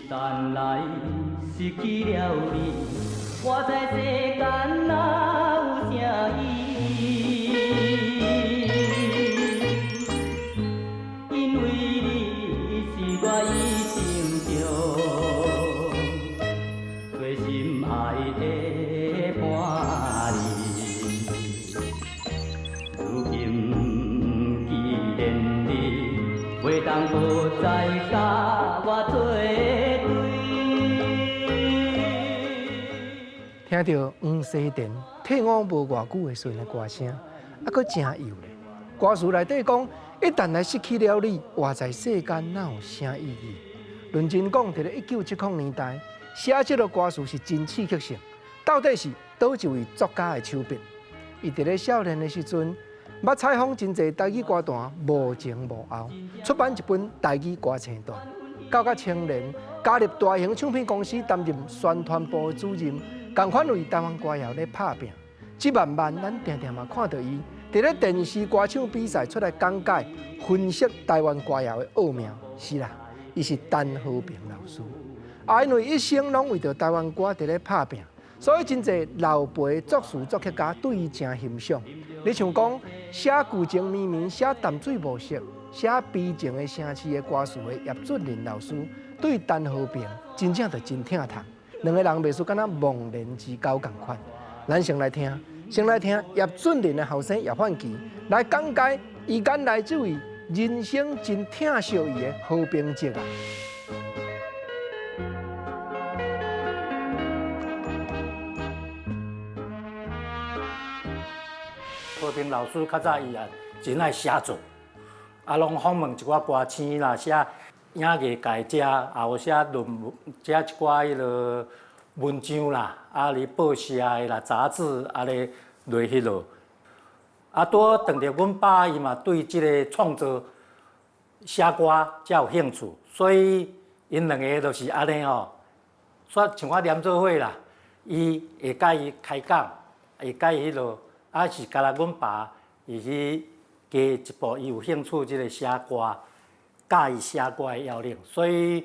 等来失去了你，我在世间哪有啥意义？因为你是我一生中最心爱的伴侣。如今既然你袂当无再甲我作对。听到黄西田退伍无偌久的时阵的歌声，阁真有咧。歌词内底讲，一旦来失去了你，活在世间哪有啥意义？认真讲，伫咧1970年代写这个歌词是真刺激性。到底是倒一位作家的手笔？伊伫咧少年的时阵，捌采访真侪台语歌坛无前无后，出版一本台语歌词单。到青年，加入大型唱片公司担任宣传部的主任。同款为台湾歌谣咧拍拼，这慢慢咱定定嘛看到伊伫咧电视歌唱比赛出来讲解、分析台湾歌谣的奥妙。是啦，伊是陈和平老师。啊，因为一生拢为着台湾歌伫咧拍拼，所以真侪老辈作词作曲家对伊真欣赏。你像讲写旧情绵绵、写淡水无色、写悲情的城市的歌词的叶俊麟老师，对陈和平真正就真疼痛。两个人袂输，敢若忘年之交共款。咱先来听叶俊麟的后生叶焕琪来讲解伊间来这位人生真疼惜伊的和平节啊。和平老师较早伊也真爱写作，拢访问一寡歌星啦，写影艺界者，也有写论文，写一寡迄落文章啦，咧报社的啦、杂志咧落迄落。拄等着阮爸伊嘛对即个创作写歌才有兴趣，所以因两个就是安尼吼，煞像我念做伙啦，伊会甲伊开讲，会甲伊迄落，是甲啦阮爸伊去加一步，伊有兴趣即个写歌。教伊写歌的要领，所以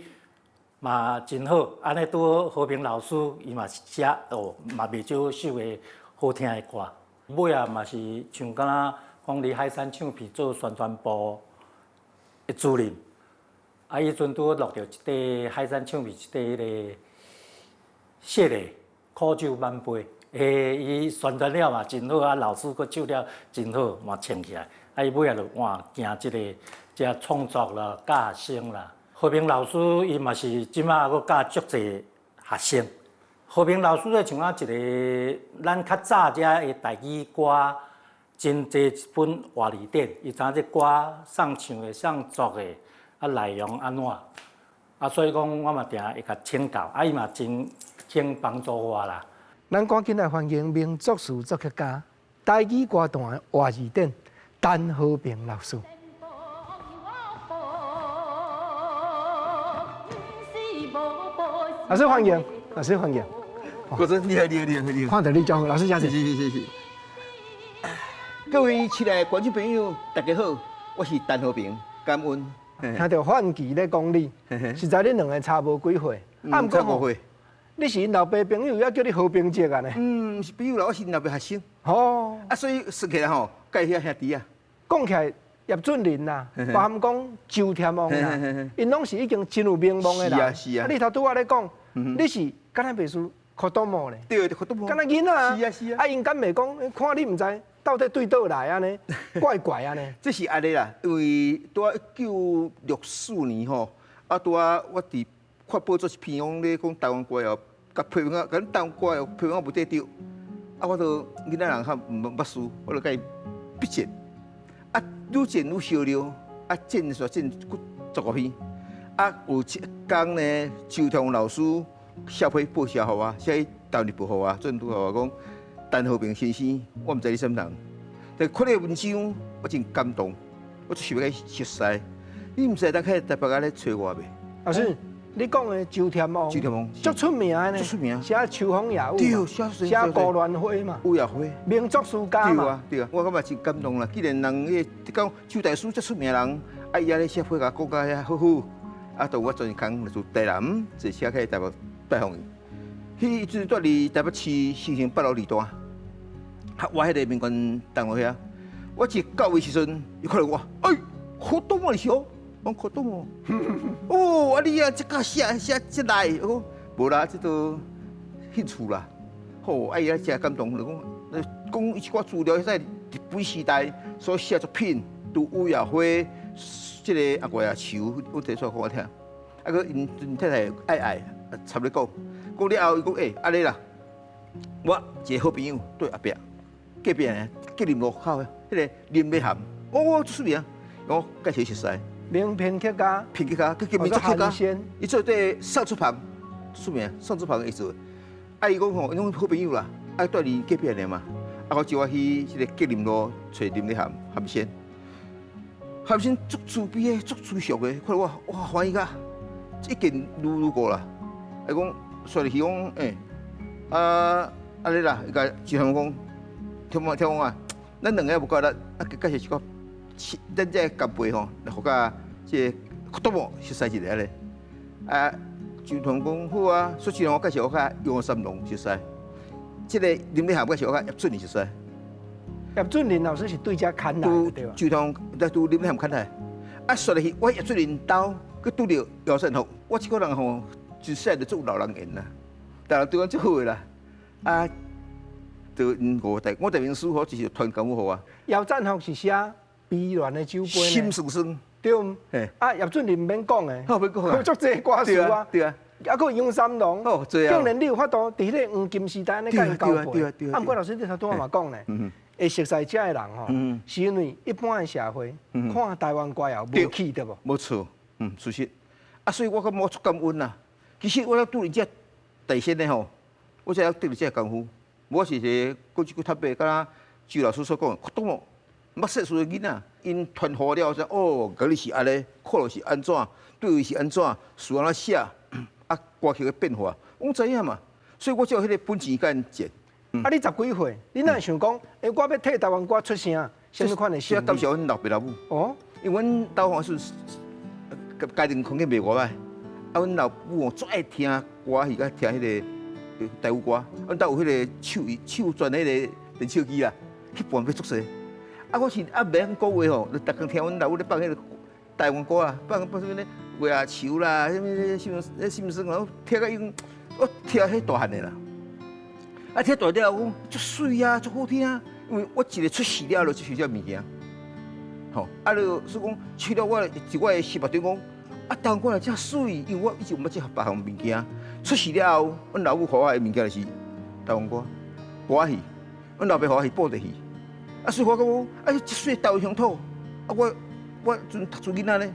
嘛真好。安尼拄和平老师伊嘛写嘛袂少首的好听的歌。尾啊嘛是像敢若讲伫海山唱片做宣传部的主任，迄阵拄录到一块海山唱片一块迄个谢的苦酒万杯，伊宣传了嘛真好，老师佫唱了真好，嘛唱起来。伊尾啊就换行即个。即创作啦、教学生啦，和平老师伊嘛是即马佫教足侪学生。和平老师咧像一个咱较早遮的台语歌，真侪一本话字典，伊知影这歌送唱的、送作的，内容安怎？所以讲我嘛定会甲请教，伊嘛真肯帮助我啦。咱赶紧来欢迎名作词作曲家、台语歌坛的话字典陈和平老师。老师欢迎，老师欢迎。国珍，你好，你好，你好，你好。看到你叫老师，谢谢。是。各位亲爱的观众朋友，大家好，我是陈和平，感恩。听到范琪咧讲你，实在恁两个差无几岁，差无岁。你是因老爸朋友，也叫你和平姐啊呢？是朋友啦，我是因老爸学生。哦。所以说起来吼，介遐兄弟啊。讲起来。叶俊麟啦，包含讲周天王啦，因拢是已经真有名望的人。是啊。你头拄仔咧讲，你是敢若袂输柯多姆咧？对，柯多姆。敢若囡仔啊。是啊。因敢袂讲，看你毋知到底对倒来安尼，怪怪安尼。这是安尼啦，因为拄啊1964年吼，拄啊我伫看报纸一篇讲咧讲台湾歌谣，甲批评啊，甲台湾歌谣批评无对着，我就囡仔人较毋捌输，我就甲伊逼剪。愈剪愈烧了，剪煞剪10多篇。有一天呢，周天王老师写批报写互我，写去台湾日报互我，转拄互我讲，陈和平先生，我毋知你什么人，但看你文章，我真感动，我就想要熟悉。你毋知咱去台北咧找我袂？老师，你讲的周天王，足出名的呢，足出名，写《秋风夜雾》对，写《孤鸾花》嘛，有也花，名作词家嘛。对啊，我感觉真感动啦。既然人迄讲周大师足出名的人，伊安尼写批甲讲甲遐好好，啊，到我专工就台南坐车去台北拜访伊。迄阵住伫台北市新城8楼2段，我迄个民权单位遐，我一到位时阵，伊看到我，哎，好多嘛你是哦，我好多哦，哦，啊你啊，这个写这来，我讲无啦，这都兴趣啦。好，哎呀，真感动，就讲一寡资料，在日本时代所写作品，拄吴耀辉。这个阿怪啊，球我提出来给我听，啊个因太太爱插咧讲了后，伊讲安尼啦，我一个好朋友对阿伯，隔壁呢，吉林路口迄个林美涵，哦，出名，我介绍熟悉。名编剧家，编剧家，佮叫名作曲家，伊做对上出旁出名，上出旁会做。啊，伊讲吼，因种好朋友啦，啊住伫隔壁呢嘛，啊我叫我去这个吉林路找林美涵涵先。含先足自卑的、足自熟的，看到我哇欢喜甲，一见愈过啦。伊讲，说入去讲，安尼啦，伊甲集团讲，听讲啊，咱两个无够力，介绍一个，咱这干杯吼，来互甲这多么熟悉一下咧。啊，集团讲好啊，说集团我介绍我甲杨三龙熟悉，这个林美涵介绍我甲叶俊仁熟悉。叶俊麟老师是对遮看来的对吧？就通在拄林涵看来，啊，说入去，我叶俊仁兜，佮拄着姚胜福，我一个人吼，就细就做老人缘啦，但系对我最好个啦，啊，就我代名师吼就是传功夫好啊。姚振福是写悲恋的酒杯心酸酸，对，啊，叶俊麟免讲的，好免讲啊，足济歌词啊，对啊。啊，佮杨三郎，哦，对啊。竟然你有法度伫迄个黄金时代安尼甲因交配，啊，毋过老师你头拄仔嘛讲咧。会熟悉遮的人吼，是因为一般的社会看台湾歌谣无起，对无？无错，事实。啊，所以我感觉我足感恩啦。其实我要拄着遮大仙的吼，我才要得到遮功夫。我是一个过去塔北，敢周老师所讲，可懂哦。捌识数的囡仔，因传好了说，哦，搿里是安尼，看落是安怎，对位是安怎，书安怎写，啊，歌曲的变化，我知影嘛。所以我才有迄个本钱敢赚。啊！你10几岁，你哪会想讲？我要替台湾歌出声，什么款的心理？这感谢阮老爸老母。哦。因为阮兜吼是家庭环境袂偌歹，啊，阮老母最爱听歌，是甲听迄个台语歌。阮兜有迄个手转迄个电手机啦，迄伴要足细。啊，我是袂晓讲话吼，就逐工听阮老母咧放迄个台湾歌啦，放什么咧月牙球啦，什么心声啦，听甲用，我听迄大汉的啦。啊，听大了，我讲足水啊，足好听啊！因为我一个出世了就学这物件，吼，啊，就所以讲，除了我一我的心目中讲，啊，台湾歌遮水，因为我以前捌这别项物件，出世了后，阮老母予我的物件就是台湾歌、歌戏，阮老爸予我是布袋戏，啊，所以我讲，啊，这水台湾乡土，啊，我阵读书囡仔咧，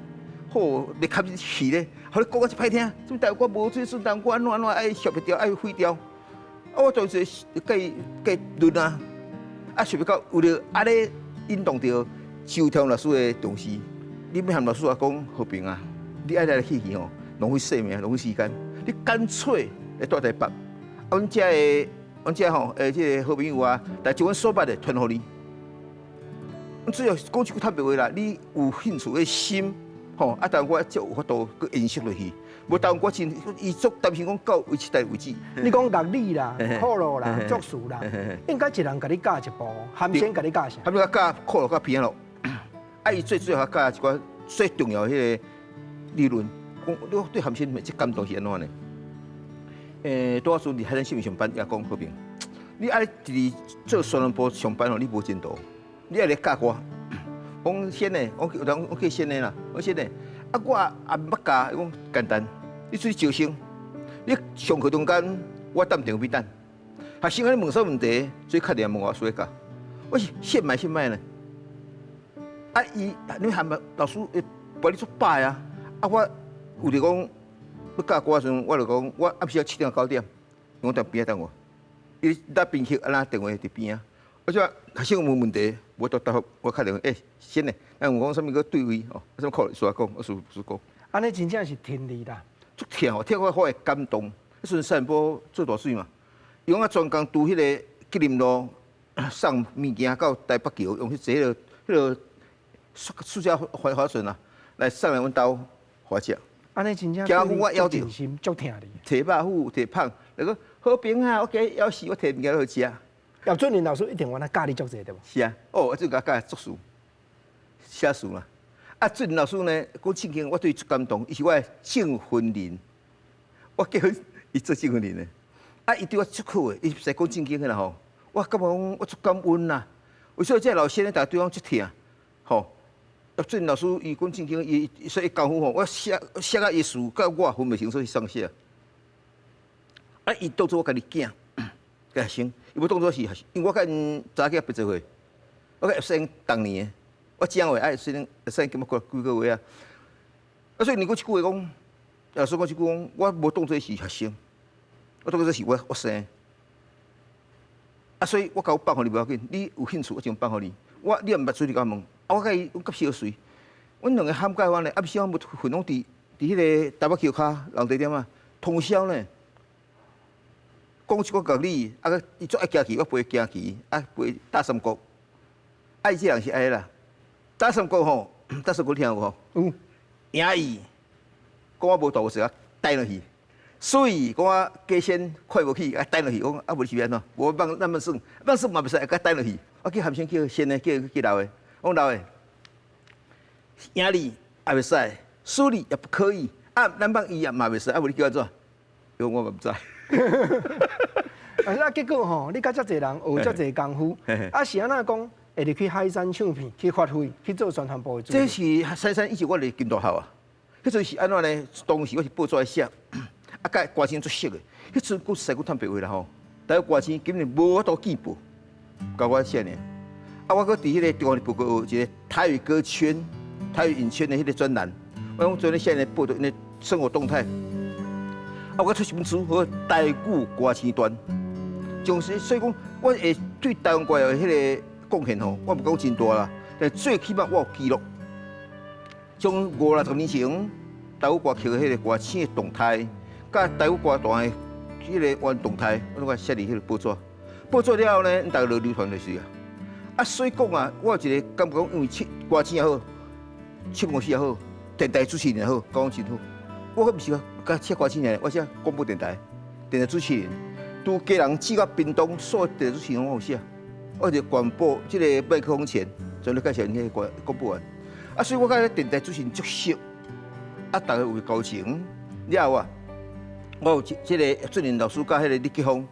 好，咧看戏咧，互你讲我一歹听，什么台湾歌无水，台湾歌安怎爱削掉，爱毁掉。啊，我当时计论啊，啊，想要到为了安尼引动到周天老师的重视，你要和老师啊讲和平啊，你爱来去去吼，浪费生命，浪费时间，你干脆来住台北，啊，阮遮吼，即个好朋友啊，但就阮所捌的传互你，阮只要讲一句坦白话啦，你有兴趣的心，吼，啊，但我才有法度去延续落去。无当我真伊足担心讲到为一代为止。你讲乐理啦、课路啦、作词啦，应该一人甲你教一部，含先甲你教啥？含先教课路、教编咯。啊，伊最后教一寡最重要迄个理论。讲你对含先即感动是安怎呢？多数你海南新闻上班也讲和平。你爱伫做宣传部上班吼，你无前途。你爱来教我，讲先呢，我去先呢啦，我先呢。啊，我也毋捌教，伊讲简单。你出去招生，你上课中间，我等电话等。学生安尼问啥问题，最确定问我谁教。我是现买呢。啊，你喊老师会把你做摆啊。啊，我有就讲要教我时阵，我就讲我暗时7点9点，我等边等我。伊搭编辑安那电话伫边啊。我说学生问问题，我都答复，我确定先呢。咱有讲啥物个对位哦，什么课说讲，我说讲。安尼真正是天理啦。足听哦，听我好会感动。迄阵散步做大水嘛，伊讲啊专工拄迄个吉林路送物件到台北桥，用迄个塑胶划船啊，来送来阮兜划食。安尼真正惊我咬着真心足疼你。摕肉虎摕胖，那个好饼啊，我给咬死我摕物件好食。姚俊林老师一定原来教你足济对无？是啊，哦，我就甲教作词、写词嘛。啊，俊林老师呢，讲圣经，我对伊足感动，伊是我的证婚人。我结婚，伊做证婚人的。啊，伊对我足好诶，伊使讲正经个啦吼。我感觉讲我足感恩啦。为什么这老先咧，逐对方足疼，吼？俊老师伊讲正经，伊说伊功夫吼，我写啊耶稣，甲我分袂清，所以上写。啊，伊当作我家己囝，家生，伊要当作是，因为我甲因早起别做伙，我甲叶生当年的，我讲话爱先生今物过几个月啊。啊，所以你讲一句话讲，老师讲一句讲，我无当作是学生，我当作是我生。啊，所以我甲我放互你不要紧，你有兴趣我就放互你。你也毋捌水你甲我问，啊，我甲伊甲小水，阮两个喊解完咧，啊，时我要分拢伫迄个台北桥骹人地点啊，通宵呢。讲一个道理，啊，伊足爱行棋，我陪伊行棋，啊，陪打三国。爱这人是爱啦，打三国吼，打三国听有无？有。赢伊，讲我无大时啊，带落去。所以讲我加先快无去，啊带落去，讲啊无是安怎？无放那么算，放算嘛袂使，啊带落去。我去含先叫先的，叫老的，讲老的，赢你也袂使，输你也不可以。啊，咱放伊也嘛袂使，啊无你叫安怎？因为我嘛毋知。啊，结果吼，你甲遮济人学遮济功夫，啊是安怎讲？会入去海山唱片去发挥，去做宣传部的。这是珊珊以前我伫金大校啊，迄阵是安怎呢？当时我是报纸写。啊，甲歌星足熟的，迄阵佫使佫趁白话啦吼。台湾歌星根本无法度见报，甲我写呢。啊，我佫伫迄个中央日报有一个台语歌圈、台语影圈的迄个专栏，我讲做咧写呢报道因的生活动态。啊，我出一本书，叫《台语歌星传》，所以讲我会对台湾歌的迄个贡献吼，我毋讲真大啦，但最起码我有记录，将50-60年前台湾歌曲的迄个歌星的动态。甲台湾歌坛的迄个原动态，我拢甲写伫迄个报纸。报纸了后呢，大家就流传落去啊。啊，所以讲啊，我有一个感觉讲，因为歌星也好，唱公司也好，电台主持人也好，讲真好。我毋是甲写歌星尔，我写广播电台主持人，拄家人寄到屏东，所有电台主持人我有写。我就广播即个麦克风前，全咧介绍迄个广播员。啊，所以我甲电台主持人足熟，啊，大家有交情了后啊。我有即个俊林老师甲迄个李吉峰，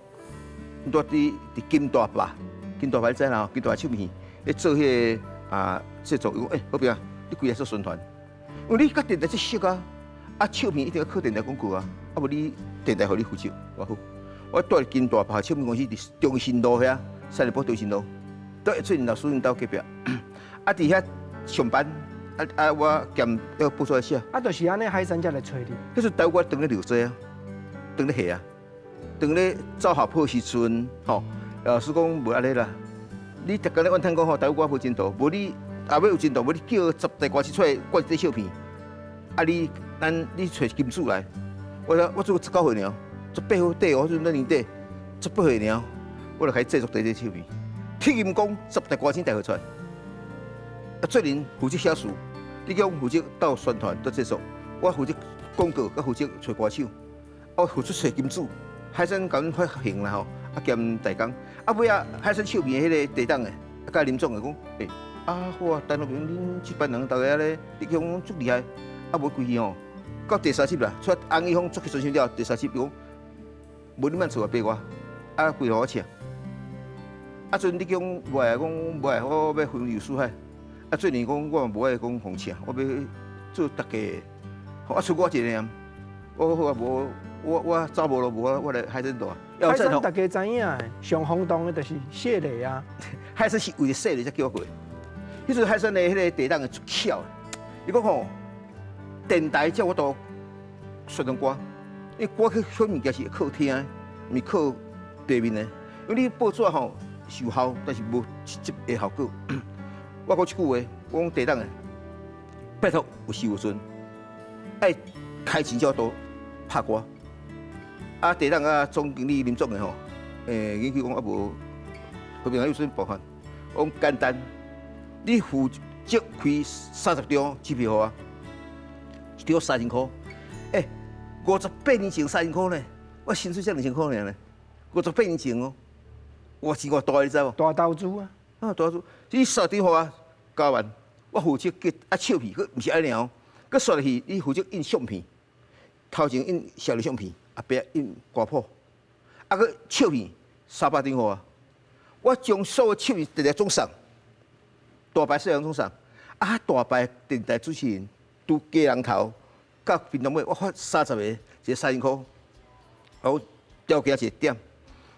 拄伫金大坝你知啦？金大唱片咧做迄个制作，伊讲好饼，你规日做宣传，因为你甲电台即熟啊，唱片一定要靠电台广告啊，无你电台互你负责，我好。我住金大坝唱片公司伫中信路遐，三立堡中信路，住俊林老师因兜隔壁，伫遐上班。我兼要报出来写。就是安尼，海山才来找你。迄阵台湾当咧流水啊。当咧下啊，当咧走下坡时阵，吼，老师讲无安尼啦。你逐工咧怨叹讲吼，台湾歌无前途，无你也要有前途，无你叫10大歌星出来灌这相片，啊你找金主来，我做19岁尔，做8岁底，我做那年底18岁尔，我就开始制作这相片。铁金讲10大歌星带回出来，最近负责写书，你讲负责到宣传到制作，我负责广告，甲负责找歌手。我付出找金主，海参甲阮发行啦吼，兼代工。尾海参唱片迄个地档诶，甲林总诶讲，好啊，陈乐平，恁这班人大家咧，你讲足厉害，无规气吼，到第3集啦，出洪一峰做去专心了，第3集讲，无你莫厝陪我，规互我请。阵你讲无爱讲无爱，我要分游四海。最近讲我无爱讲红请，我要做大家诶，出我一个人，我无。我走无路，我来海参大。海参大家知影诶，上轰动诶就是谢丽啊。海参是为了谢丽才叫我过。迄阵海参的迄个地档足巧，伊讲吼，电台叫我都宣传歌，因为歌去选物件是靠听，毋是靠地面的。因为你报纸吼有效，但是无实质的效果。我讲一句话，我讲地档诶，拜托有时有阵，爱开钱较多拍歌。地档总经理林总的吼，研究讲无，后面有阵部分，我讲简单，你负责开30张支票啊，1张3000块， 58年前3000块呢，我薪水才2000块尔呢。58年前哦，我钱偌大，你知无？大投资啊！啊，大做，你刷电话9万，我负责给笑片，佮毋是安尼哦，佮刷落去，你负责印相片，头前印小的相片，后壁印歌谱，啊佮笑片300张互我将所有笑片直接总送，大牌小人总送，啊大牌电台主持人，拄家人头，甲屏东尾，我发30个，一个3000块，啊我调价一个点，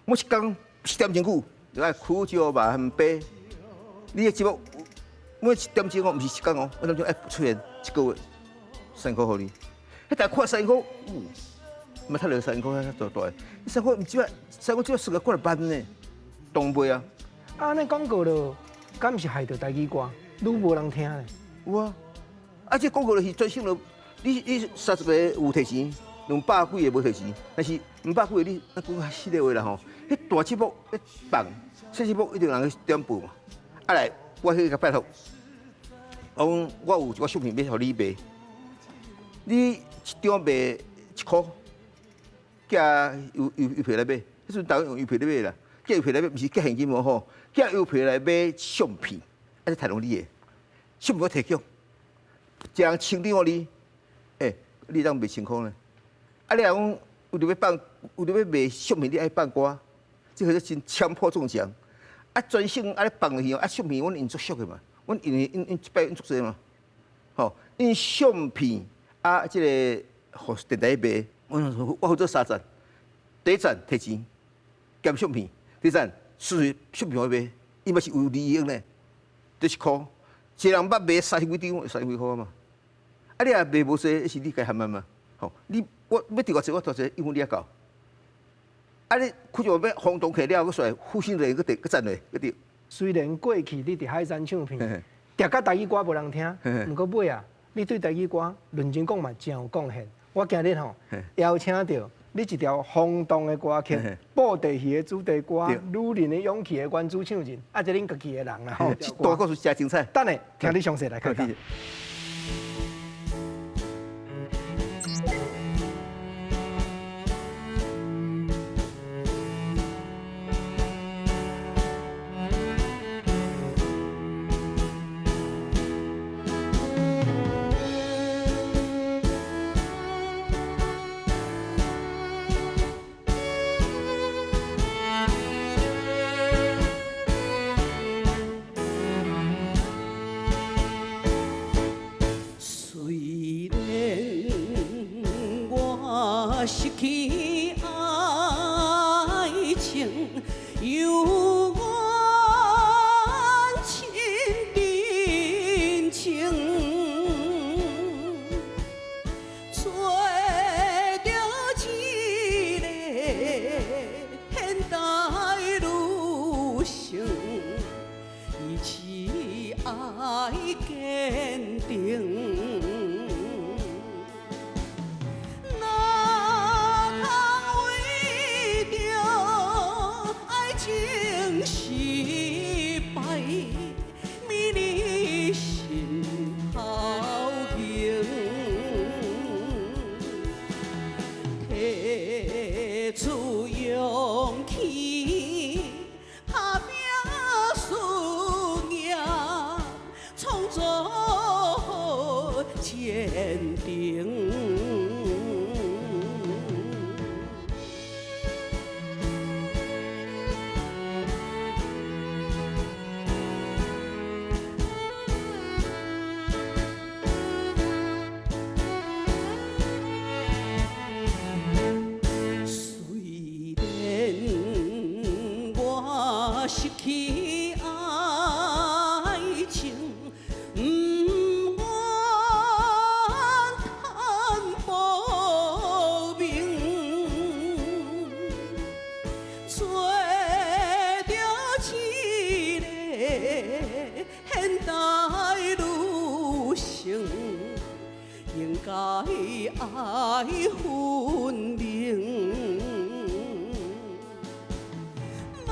我一工7点钟久。就爱苦椒麻咸白，你的节目每1点钟哦，毋是1工哦，1点钟爱出现1个月3块互你。迄大看3块，毋捌趁着3块，遐大大。你3块毋只啊，3块只啊算个过来万呢，当袂啊。安尼广告咯，敢毋是害着台语歌，愈无人听咧。有啊，啊这广告就是专心咯，你30个有摕钱，200几个无摕钱，但是500几个你那讲较实在话啦吼。迄大节目一放，小节目一定有人去点播嘛。啊来，我去甲拜托，我有一个相片要互你卖，你一张卖1块，加邮票来买。迄阵台湾用邮票来买啦，加邮票来买，毋是加现金无吼，加邮票来买相片，啊是赚到你的，相片我提供，一人清点互你，你当卖1000块呢？啊你若讲有伫要放，有伫要卖相片，你爱放歌。这个真强迫中奖，啊专性啊咧放落去哦，啊相片阮印足俗的嘛，阮印一摆印足济嘛，吼印相片啊，这个互电台卖，我负责3站，第一站摕钱兼相片，第二站是相片我卖，伊嘛是有利益呢，这1块，一人捌卖30几张，30几块嘛，啊你若卖无济，是你家含慢嘛，吼你我要伫偌济，我偌济，因为你也够。啊！你开就要轰动起了，佮煞负心人佮赞落，佮对。虽然过去你伫海山唱片，定甲台语歌无人听，毋过尾啊，你对台语歌认真讲嘛真有贡献。我今日吼邀请到你一条轰动的歌曲，布袋戏的主题歌，女人的勇气的原主唱人，啊，这恁家己的人啦吼。这段故事真精彩。等下听你详细来看看。失去爱情，犹原亲真情，找着一个现代女性，伊是爱坚定。坚定。虽然我失去爱情。现代女性应该爱分明，无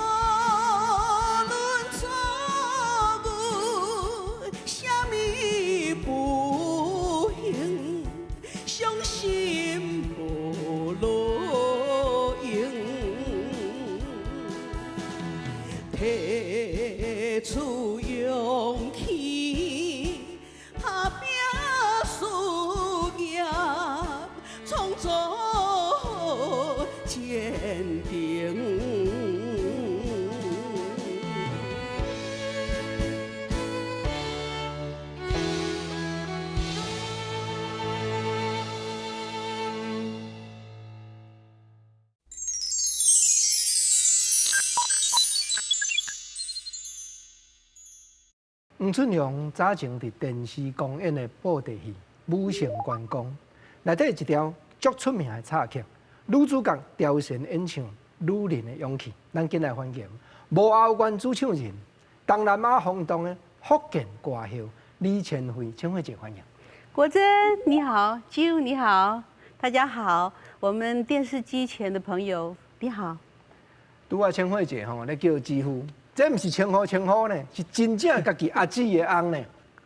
论错误什么不幸，伤心无出勇气，打拼事业，创造坚定。黄春荣早前伫电视公演的布袋戏《武圣关公》内底一条足出名的插曲，女主角刁神演唱《女人的勇气》。咱今来欢迎无后关主唱人，东南亚风动的福建歌后李千惠，千惠姐欢迎。国珍你好，基佑你好，大家好，我们电视机前的朋友你好。拄啊，千惠姐吼咧叫姊夫。这不是称呼呢，是真正家己阿姊的翁呢。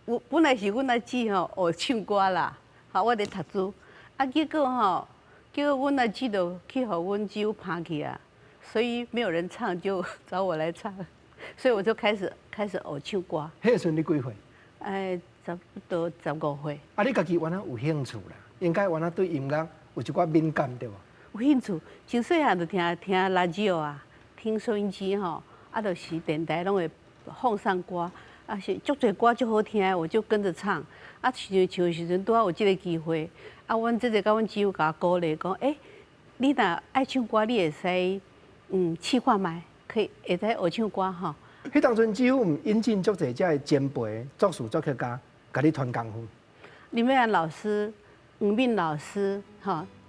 我本来是阮阿姊吼学唱歌啦，好我咧读书，啊结果吼，结果阮阿姊就去互阮姊夫拍去啊，所以没有人唱就找我来唱，所以我就开始学唱歌。迄时阵你几岁？差不多15岁。啊，你家己原来有兴趣啦，应该原来对音乐有一寡敏感对无？有兴趣，真细汉就听垃圾啊，听收音机吼。啊，就是电台拢会放上歌，啊是足侪歌足好听的，我就跟着唱。啊，唱的时阵拄好有这个机会，啊，阮姐姐甲阮姊夫甲我鼓励讲，你若爱唱歌，你会使试看卖，会使学唱歌吼。迄当阵姊夫引进足侪遮的前辈作词作曲家，甲你传功夫。林美兰老师、黄敏老师、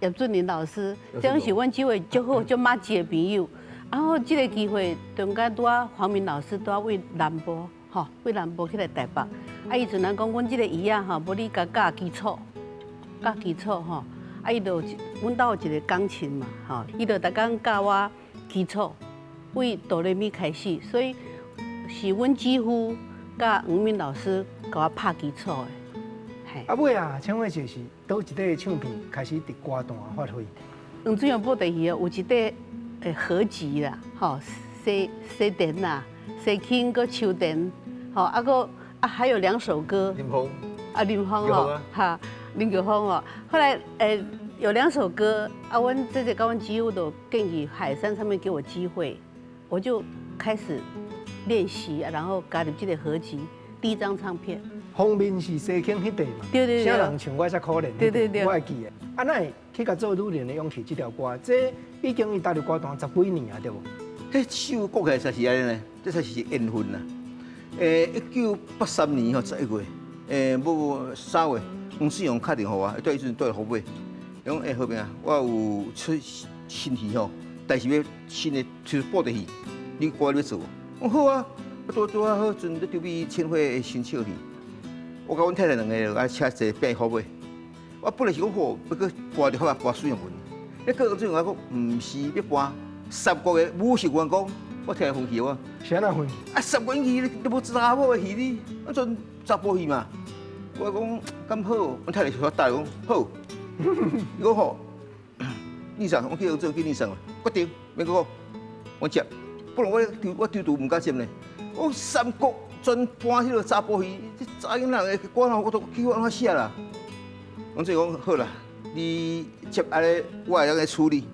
叶俊麟老师，这拢是阮姊夫足好足马吉的朋友。然后这个机会，中间拄啊黄明老师拄啊为南部，为南部起来台北。啊，伊阵咱讲，阮这个姨啊，无你教基础，啊，伊就阮兜有一个钢琴嘛，伊就逐工教我基础，为哆来咪开始，所以是阮姊夫甲黄明老师教我拍基础的。啊尾啊，千惠姐是倒一块唱片开始伫歌坛发挥。黄水阳布袋戏有一块。合集啦，西田啦，西青个秋田，啊个还有2首歌，林峰林峰林国峰哦。后来有2首歌，阮姐姐跟阮姊夫都建议海山上面给我机会，我就开始练习，然后加入这个合集第1张唱片。封面是西青迄地嘛，对。啥人唱我才可怜，对，我会记的。啊，那去甲做《女人的勇气》这条歌，这已经伊踏入歌坛10几年啊，对无？迄首歌起来才是安尼呢，这才是缘分啦。1983年11月，3月，黄水阳敲电话我，对，迄阵对后尾，讲好边啊，我有出新戏但是要新的就是布袋戏，你歌你要做？我好啊，我拄好，阵咧筹备千惠的新笑戏。我甲阮太太2个爱车坐变好尾。我本来是讲好，要去播就好啊，播水阳文。你过水阳我讲，唔是要播3个月武圣关公，我听来风气我。是安怎分？啊，3个月戏你无查某的戏你，啊阵查甫戏嘛。我讲咁好，阮太太就答应讲好。伊讲好，你上我去做去你上啊，决定免讲我接，不然我丢唔敢接呢。我3国专搬迄个查甫戏，这查囡仔的歌我都去我写啦。阮就讲好啦，你接安尼，我会当来处理。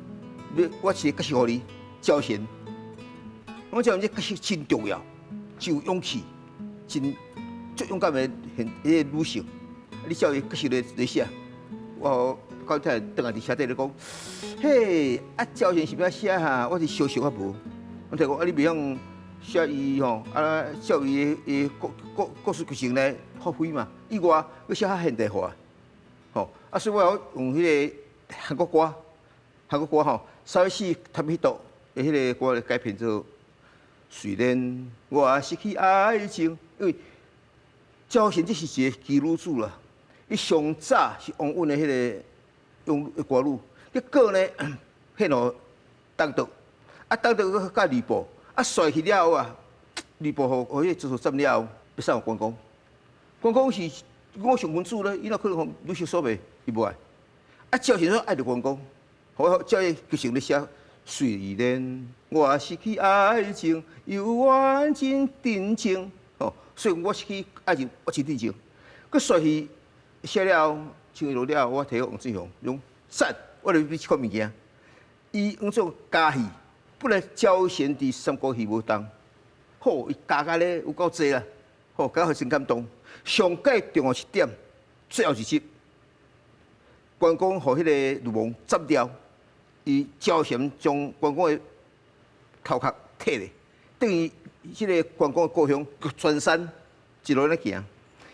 我是角色互你，招贤。我招贤这角色真重要，真有勇气，真足勇敢的女性。你照伊角色来写，我到太太倒来伫车底咧讲，嘿，招贤是要写哈，我是小小啊无。我听讲你袂晓写伊照伊的故事剧情来发挥嘛，以外要写较现代化。所以我用迄个韩国歌，3月4他们迄度的迄个歌来改编做。虽然我失去爱情，因为赵贤这是一个基女子啦，伊上早是王允的迄个用歌女，结果呢，迄落东渡，东渡甲吕布，帅去了后啊，吕布互迄个主占了后，要送关公，关公是。我上文主咧，伊哪可能互女性所袂，伊无爱。赵贤说爱着关公，好照伊剧情咧写，虽然我失去爱情，又完真真情。哦，虽然我失去爱情，我真真情。佮续去写了，唱落了，我摕王志雄用散，我就要去看物件。伊用做加戏，本来招贤伫三国戏无当，好，伊加咧有够济啦，好，加互真感动。上界重要一点，最后一集，关公互迄个吕蒙斩掉，伊招贤将关公的头壳摕咧，等于迄个关公的故乡全山一路咧行。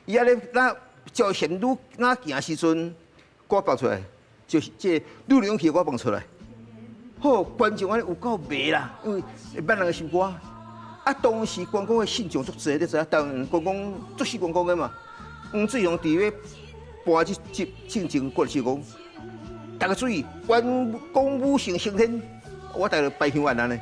伊安尼那招贤愈那行时阵，我放出来，就是这吕龙去我放出来。好，观众安尼有够迷啦，因为会捌人的心肝。啊，当时关公的信众足侪，你知影？当然关公足是关公的嘛。黄志雄伫咧播这集庆祝过世讲，大家注意，关公武成升天，我大家拜香案安尼。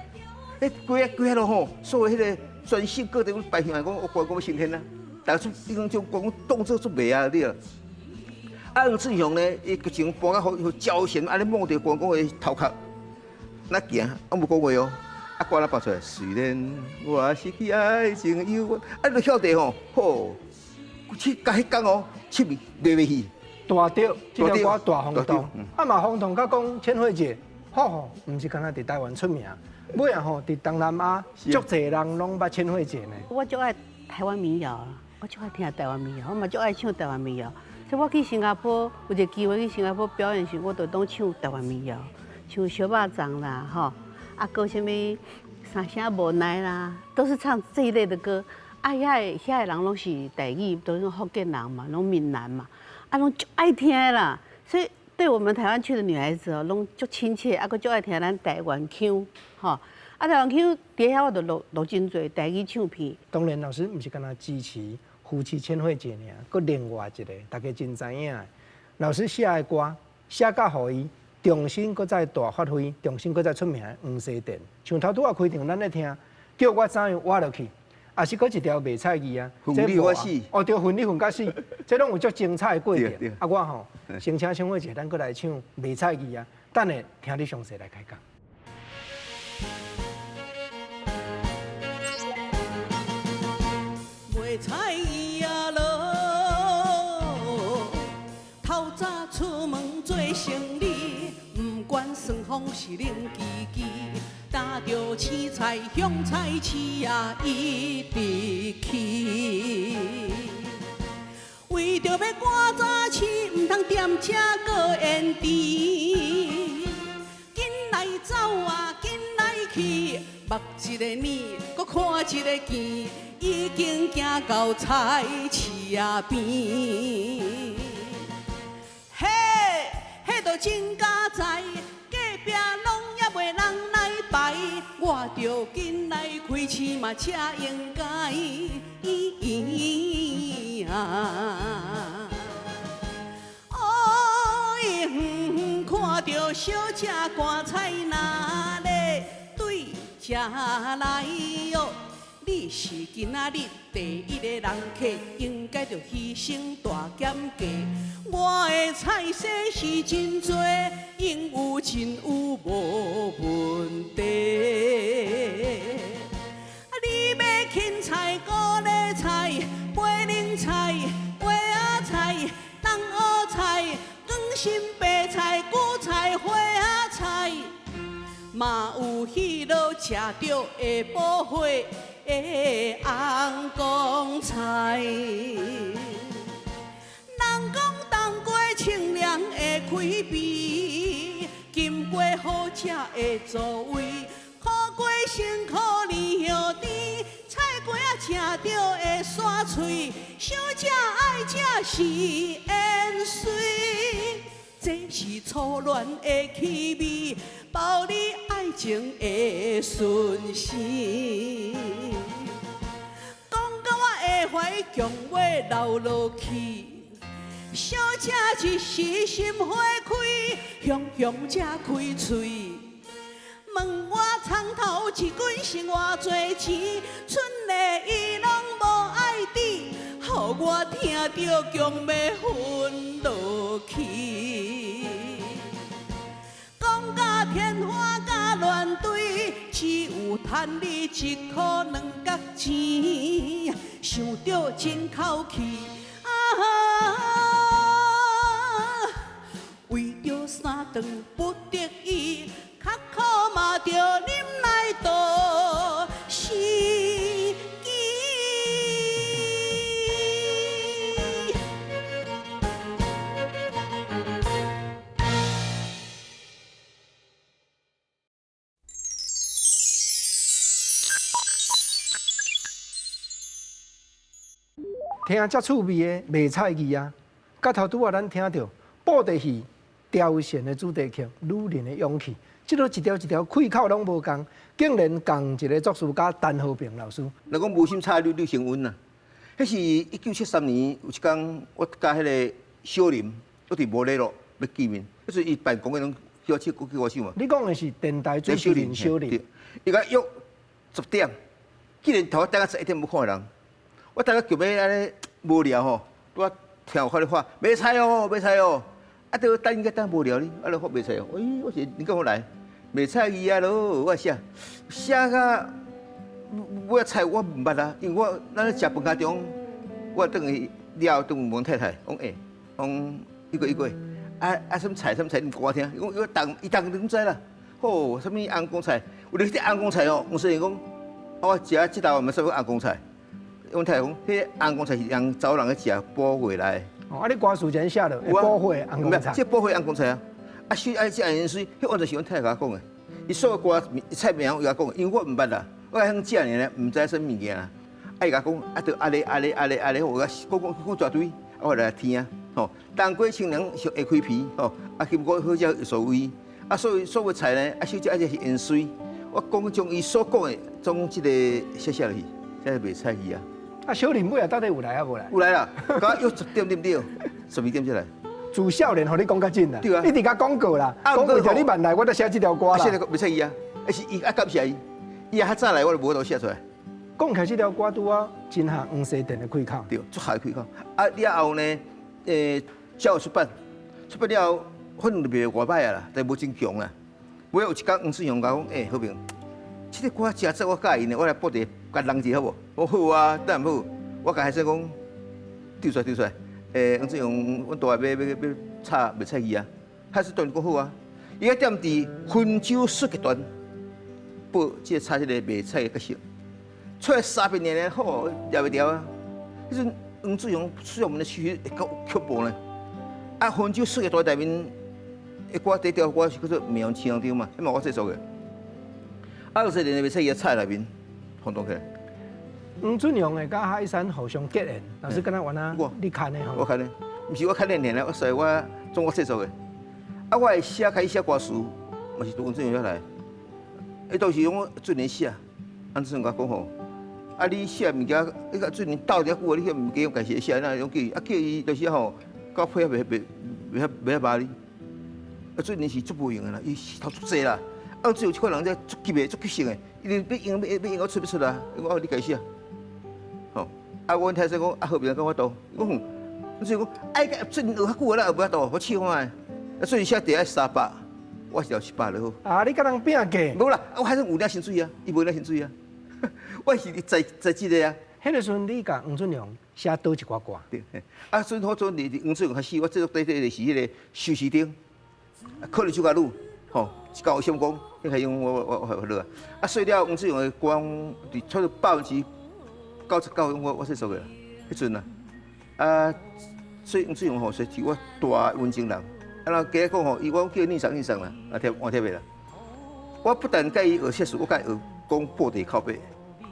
几下落吼，所有迄个全省各地拜香案讲，我关公要升天啦。大家已经将关公当作做迷啊，你啊。啊，黄志雄呢，伊个前搬到好招贤，安尼摸着关公的头壳，那行，我无讲话哦。啊，歌仔拔出来，虽然我失去爱情，又啊，你晓得吼，好，去甲迄天哦，七味袂袂去。大着，这条歌大轰动，啊嘛轰动，甲讲千惠姐，吼，毋是干那伫台湾出名，尾啊吼，伫东南亚，足侪人拢捌千惠姐呢。我就爱台湾民谣啊，我就爱听台湾民谣，我嘛就爱唱台湾民谣。所以我去新加坡有一个机会去新加坡表演时，我就当唱台湾民谣，唱小肉粽啦，吼。啊，搁什么三声无奈啦，都是唱这一类的歌。啊，遐个人拢是台语，都是福建人嘛，拢闽南嘛，啊，拢就爱听啦。所以对我们台湾去的女孩子哦，拢足亲切，啊，搁就爱听咱台湾腔，吼。啊，台湾腔底下我就录真侪台语唱片。当然，老师毋是干那支持夫妻千惠姐尔，搁另外一个大家真知影的，老师写的歌写甲互伊。重新搁再大发挥，重新搁再出名的黄西店，像头拄啊开场咱咧听，叫我怎样活落去，也是搁一条卖菜字啊。混你我死，哦，对，混你混甲死，这拢有足精彩的过程。啊，我吼，先请千惠姐，咱搁来唱卖菜字啊，等下听你详细来开讲。卖菜呀咯，透早出门做生意。管算风是冷叽叽，担着青菜、香菜市啊一直去。为着要赶早市，唔通点车搁延迟。紧来走啊，紧来去，目一个年，搁看一个见，已经行到菜市啊边。嘿，迄都真佳哉。隔壁拢也袂人来排，我着紧来开市嘛，才应该。哦，看着小姐赶菜哪咧对食来哟。你是今仔日第一个人客，应该着牺牲大减价。我的菜色是真多，应有尽有无问题。你要芹菜、高丽菜、白冷菜、花仔菜、冬莴菜、光心白菜、韭菜、花仔菜，嘛有迄落吃着会补血的红光菜。人讲冬瓜清凉会开胃，金瓜好食会助胃，苦瓜辛苦年后甜，菜瓜啊吃着会刷嘴，小姐爱食是盐水，这是初恋的气味，包你爱情的顺时。讲到我的怀强要流落去。小姐一时心花开，雄雄才开嘴。问我床头一棍是偌多钱，剩的伊拢无爱滴，予我听着强要昏落去。讲甲天花甲乱堆，只有赚你1块2角钱，想着真口气啊！为着3顿不得已，较苦嘛着忍来度时机。听遮趣味的卖菜艺啊，甲头拄仔咱听到布袋戏凋谢的主题曲《女人的勇气》，即落一条一条开口拢无共，竟然共一个作词家陈和平老师。人讲无心插柳柳成荫呐，迄是1973年有一天，我甲迄个小林，我伫无联络要见面，迄时伊办公的拢叫我唱嘛。你讲的是电台主持人小林，伊甲约10点，既然头等到11点要看人，我等下叫要安尼无聊吼，我听有看你话卖菜哦，卖菜哦，啊，都等应该等无聊哩，啊，就发卖菜哦。我说你跟我来，卖菜伊啊咯，我写甲我菜我唔捌啊，因为我咱食饭家中，我等于了等问太太，讲讲一个，什么菜你讲我听，伊当你知啦，吼，什么红光菜，有啲红光菜哦，我虽然讲，我食即道唔是红光菜。阮太太讲，迄红光菜是用早人去食补回来。哦，啊，你歌词前写了补回红光菜。即补回红光菜啊！啊，水爱食盐水，迄完全是阮太太甲我讲的。伊所有歌菜名伊甲讲的，因为我唔捌啦，我喺遐食呢，唔知什物件啊。啊，伊甲讲，啊，着阿咧，我讲一大堆，我来听吼。冬瓜清凉会开皮吼，啊，金果好食所味。啊，所有菜呢，啊，小姐啊，这是盐水。我讲将伊所讲的，总即个写落去，这是卖菜去啊。啊，小林尾啊，到底有来啊无来？有来啦，刚约10点对不对？12点才来。自少年，互你讲较紧啦。对啊，一直甲广告啦，讲为着你慢来，我才写这条歌啦。写个袂使伊啊，是伊感谢伊，伊较早来我就无都写出来。讲起这条歌拄啊，真下黄西店的开口。对，足下开口。啊，了后呢，照出版了后，反正就卖外歹啊啦，但无真强啦。尾有一天黄志雄甲我讲，好平，这个歌真正我介意呢，我来报地甲人一下好无？我好啊，当然好。我甲海生讲，丢出来。黄志雄，阮大下要炒卖菜鱼啊，海生当然讲好啊。伊个店伫温州书集团报即个炒即个卖菜的角色，出来300年好了袂掉啊。迄阵黄志雄出我们的区会够恐怖呢。啊，温州书集团内面一歌第一条歌是叫做《绵阳青阳场》嘛，迄嘛我制作的。啊，20年的卖菜鱼炒内面轰动起来。黄俊荣的甲海山互相结缘，老师跟他玩啊，你看的吼？我看的，毋是我看练的，我所以我总我制作的。啊，我开始写歌词，嘛是从黄俊荣遐来。伊都是用我俊年写，安俊荣甲讲吼，啊你写物件，你甲俊年斗遮久，你遐物件用家己写，那用叫伊，啊叫伊就是吼，到配合袂骂你。啊俊年是足无用的啦，伊头足济啦。啊只有这个人在足急的、足急性的，伊要用我出不出啦？我你家写。吼，啊，阮太太讲，啊，后边跟我斗，我讲，所以讲，哎，最近学较久啦，后边斗，我试看下，啊，最近写第300，我是要700就好。啊，你甲人拼价？无啦，我还是有领薪水啊，伊无领薪水啊，我是在即个啊。迄个时阵，你甲黄俊荣写倒一寡歌？对，啊，所以好做你黄俊荣开始，我制作第是迄个休息丁，可能就甲路，吼，一到相公，你可以用我落啊。啊，所以了黄俊荣的歌，伫差不多99%我制作的，迄阵啊，啊，所以黄俊荣吼是我大温情人。啊，然后加讲吼，伊我叫你上啦，啊换贴袂啦。我不但甲伊学写词，我甲伊学讲布袋口碑，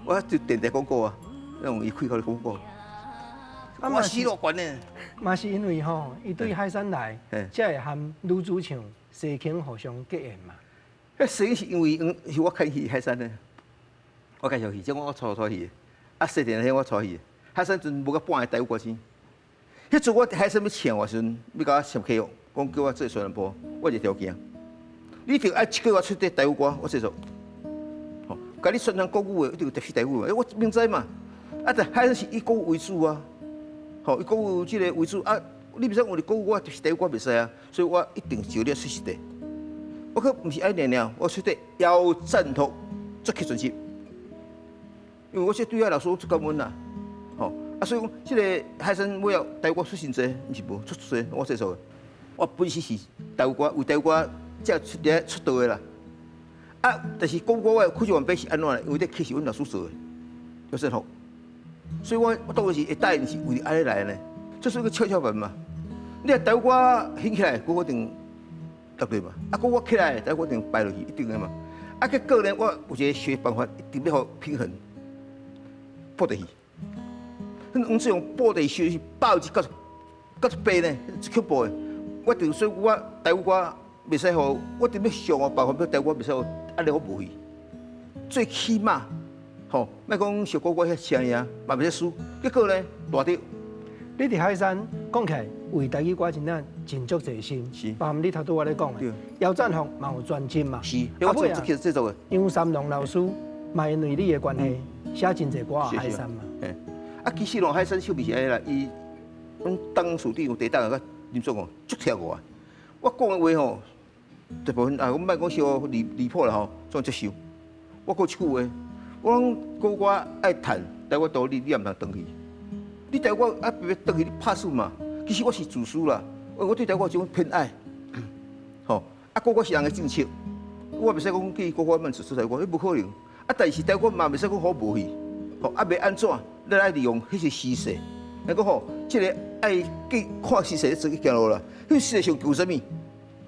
我就电台广告啊，用伊开口的广告。我死乐观呢。嘛是因为吼，伊对海山来，才会和女主唱西庆互相结缘嘛。迄西是因为是我看戏海山呢，我介绍戏，即我带戏。啊，细电迄我带去，海山阵无到半个台语歌星。迄阵我海山要请我时阵，要甲我签契约，讲叫我做宣传部，我一条件，你一定爱1个月出啲台语歌，我制作。吼，甲你宣传国语的，一定有特色台语嘛，我明知嘛。啊，但海山是以国语为主啊，吼，以国语即个为主啊，你袂使用你国语，我台语歌袂使啊，所以我一定就你出实地。我可不是爱练了，我出得腰赞同做起准心，因为我这对我老师做感恩啦，吼啊，所以讲这个海参我要台湾出身者，毋是无出世，我接受的。我本身是台湾为台湾才出道的啦，啊，但是讲我开始完毕是安怎呢？因为这课是阮老师做的，有时候，所以我当然是会答应是为了安尼来的呢，这是一个跷跷板嘛。你若台湾兴起来，我一定落去嘛，啊，我起来，台湾一定败落去，一定的嘛。啊，结果呢，我有一个学办法，一定要好平衡，抱地去。阮这种抱地学是抱一到一倍呢，一恐怖的。我就说我台湾我袂使好，我特别想我办法要台湾袂使好，安尼我无去。最起码，吼，莫讲小哥哥遐声尔，嘛袂使输。结果呢，大着。你伫海山讲起来，为台语歌真足侪心，是。包含你头拄我咧讲的，姚赞宏嘛有专辑嘛，是。我做制作的。杨三郎老师嘛因为你的关系，写真侪歌海山嘛。啊，其实咯，海山秀美是安尼啦，伊，阮当属地有地档个林总哦，足听我。我讲的话吼，大部分啊，我莫讲小离谱啦吼，总接受。我讲一句话，我讲歌我爱弹，但我道理你也毋通回去。你台我啊，别回去你拍输嘛。其实我是自私啦，我对台我有种偏爱，吼。啊，歌我是人的政策，我袂使讲去歌我慢自私台我，迄无可能。啊，但是台我嘛袂使讲好无去，吼啊，袂安怎？咱爱利用迄些时势，来讲吼，即个爱去看时势做去行路啦。迄世界上求什么？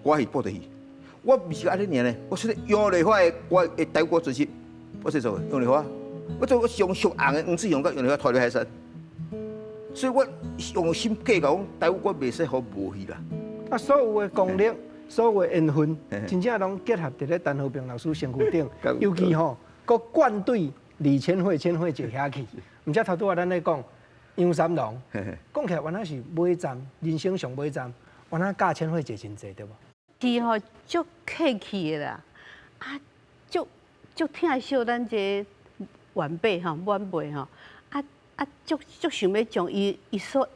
我是报得去。我毋是安尼尔呢，我说用丽花的我会台我专辑，我是做用丽花，我做我上红的黄志雄甲用丽花拖入海山。所以我用心计较讲，台湾我袂使好无去啦。啊，所有的功力，所有的缘分，真正拢结合伫咧陈和平老师身躯顶。尤其吼，佮冠队李千惠就遐去。毋则头拄仔咱咧讲杨三郎，讲起来原来是尾站，人生上尾站，原来教千惠真济对无？是吼，足客气的啦，啊，足疼惜咱这晚辈吼，晚辈吼。足想要将伊所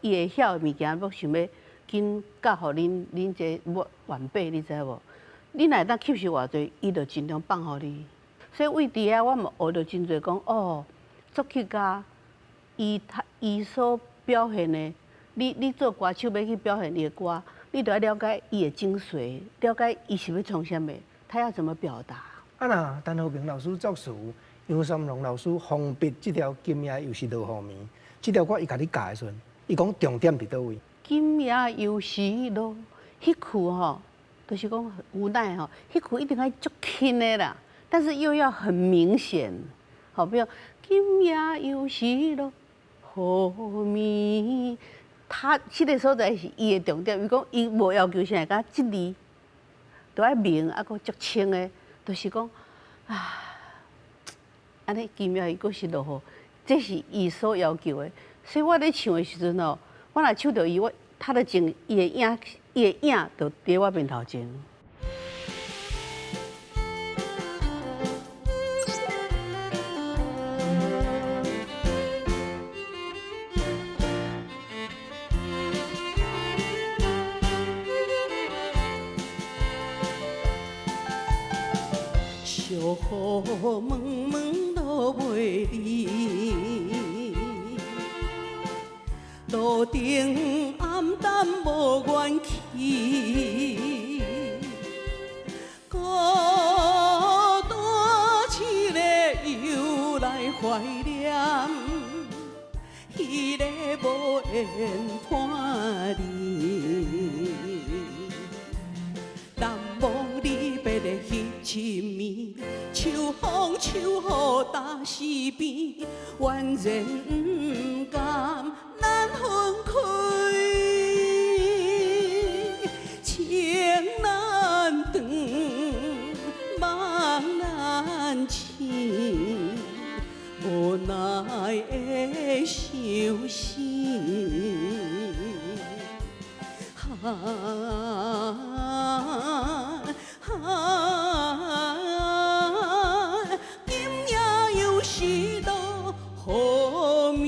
伊会晓的物件，要想要紧教互恁这晚辈，你知无？你若当吸收偌济，伊就尽量放互你。所以为伫遐，我嘛学到真侪讲哦，作曲家伊所表现的，你做歌手要去表现伊的歌，你都要了解伊的精髓，了解伊是要创啥物，他要怎么表达。啊那陈和平老师作词。杨三郎老师封笔这条《今夜又是落雨暝》，这条歌伊甲你教的时阵，伊讲重点伫倒位？今夜又是落，迄句吼，就是讲无奈吼，迄句一定要足轻的啦，但是又要很明显，好，比如今夜又是落雨暝，他这个所在是伊的重点，伊讲伊无要求啥，甲一字都要明，啊，佫足轻的，就是讲啊。安尼奇妙，伊阁是落雨，这是伊所要求的。所以我咧唱的时阵哦，我若唱到伊，他的情，伊的影，就伫我面头前。小雨蒙蒙落袂离，路顶暗淡无元气，孤单一个又来怀念，迄个无缘伴侣。难忘离别的迄一暝，秋风秋雨打死边，怨然不甘咱分开，情难断，梦难醒，无奈的伤心。今夜又是落雨暝。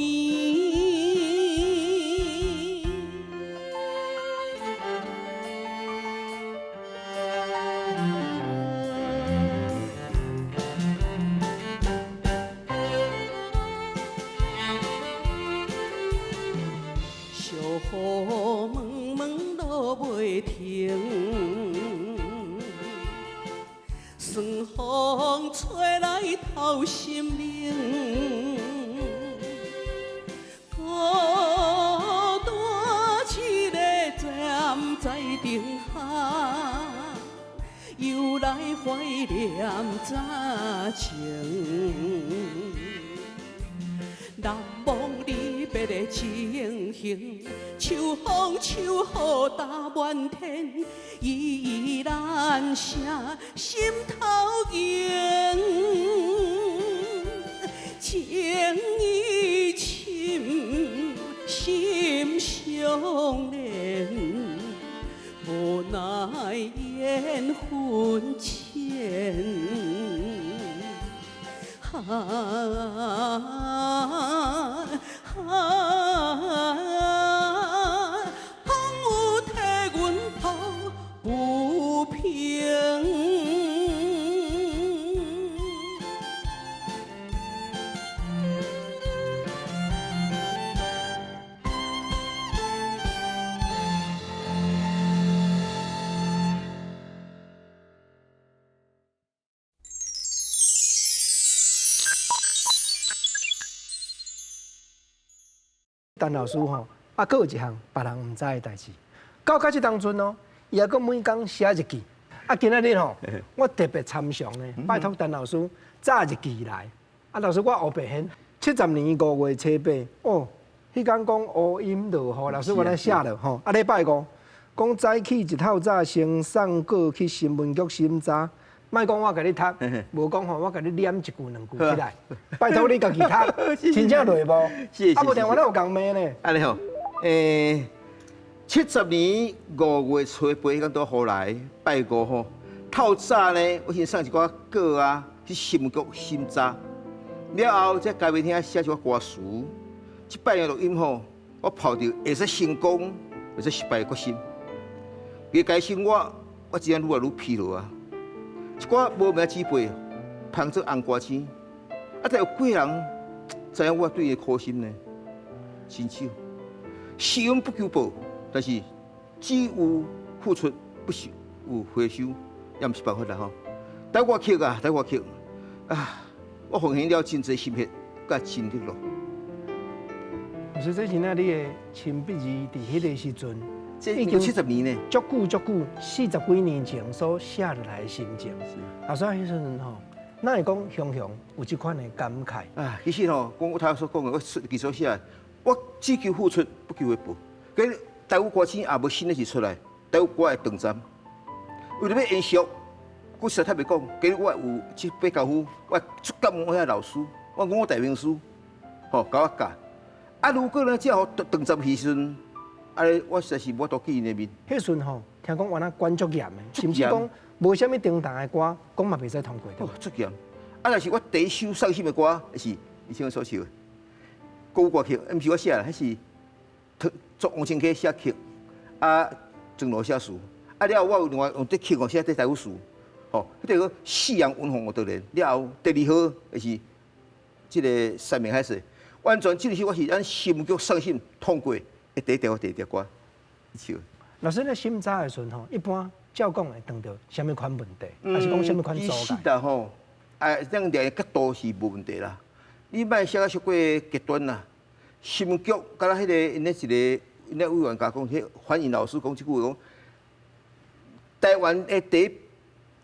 雨蒙蒙落袂停，酸风吹来透心灵。孤单一个站在灯下，又来怀念早情。难忘离别的情形，秋风秋雨打满天，依然声心头凝，情意深，心相连，无奈缘分浅。风有替阮抱不平。陈老师吼，还有一项别人唔知的代志。到这当阵哦，伊还阁每工写日记。今仔日吼，我特别参详呢，拜托陈老师早日记来。老师，我黑白显70年5月初8，哦，迄天讲乌阴落雨，老师我来写了吼。礼拜5，讲早起一透早先送过去新闻局审查。莫讲我甲你读，无讲吼，我甲你念一句两句起来。拜托你家己读，真正累无？无电话咱有共骂呢。安尼吼，70年5月初8迄天倒雨来，拜5吼。透早呢，我先送一寡歌啊去新闻局审查，了后再家媒厅写一寡歌词。即摆的录音吼，我抱着会使成功，会使失败的决心。别改生我只样愈来愈疲劳啊。一寡无名之辈，捧做红歌星，才有几个人知影我对伊的苦心呢？真少，施恩不求报，但是只有付出，不是有回收，也毋是办法啦吼。台我曲啊，台我曲啊，我奉献了真侪心血，甲精力咯。所以这是那你的亲笔字，伫迄个时阵。已经70年呢，足久40几年前所写落来的心情。老师，迄阵吼，咱会讲雄雄有这款的感慨。啊，其实吼，讲我头所讲的，我其所写，我只求付出，不求回报。跟台湾歌星也无新的事出来，台湾歌的长站，为了要延续，我实在袂讲，跟我有去八教夫，我出感恩我遐老师，我讲我大名师，吼，教我教。如果呢，只要长站时阵。我实在是无多记因的面。迄阵吼，听讲原来管足严的，甚至讲无啥物重大的歌，讲嘛袂使通过的。足严。但是我第一首伤心的歌，是以前我所唱的歌歌曲，毋是我写的，迄是作王清溪写曲，郑罗写词。了后我有另外用这曲写这台语词，吼，迄个夕阳温风我得连。了后第二号就是这个三明海誓，完全这首我是按新闻局送审通过。第一条歌，唱。老师咧审查的时阵吼，一般照讲会碰到什么款问题，还是讲什么款阻碍？碍？吼，咱个角度是无问题啦。你莫写到太过极端啦。新闻局，敢若迄个因咧一个因咧委员甲讲，迄反映老师讲即句话讲，台湾的第一